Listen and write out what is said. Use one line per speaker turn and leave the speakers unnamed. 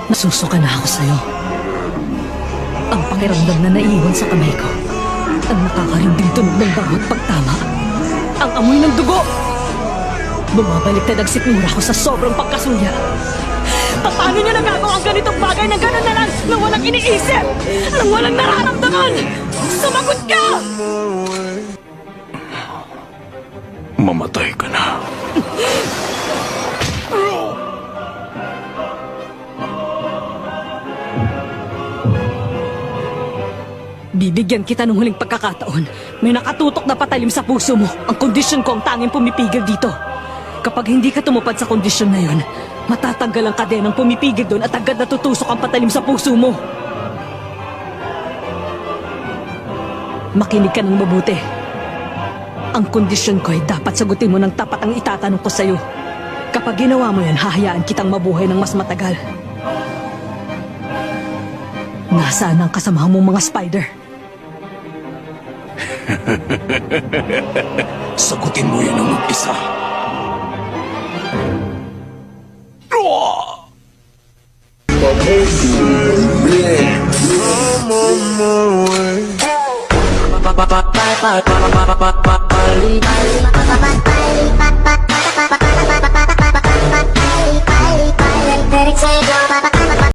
Nasusuka na ako sa'yo. Ang pakiramdam na naiwan sa kamay ko. Ang nakakarinding tunog ng bawat pagtama. Ang amoy ng dugo. Bumabalik na nagsikmura ko sa sobrang pagkasuya. Paano niya nagagawa ang ganitong bagay na gano'n na lang nang walang iniisip? Nang walang nararamdaman? Sumagot ka!
Mamatay ka na.
Bibigyan kita ng huling pagkakataon. May nakatutok na patalim sa puso mo. Ang kondisyon ko ang tanging pumipigil dito. Kapag hindi ka tumupad sa kondisyon na yon, matatanggal ang kadenang pumipigil doon at agad natutusok ang patalim sa puso mo. Makinig ka ng mabuti. Ang kondisyon ko ay dapat sagutin mo ng tapat ang itatanong ko sa'yo. Kapag ginawa mo yan, hahayaan kitang mabuhay ng mas matagal. Nasaan ang kasamahan mong mga spider?
Sagutin mo yun ang mag-isa.
Let it take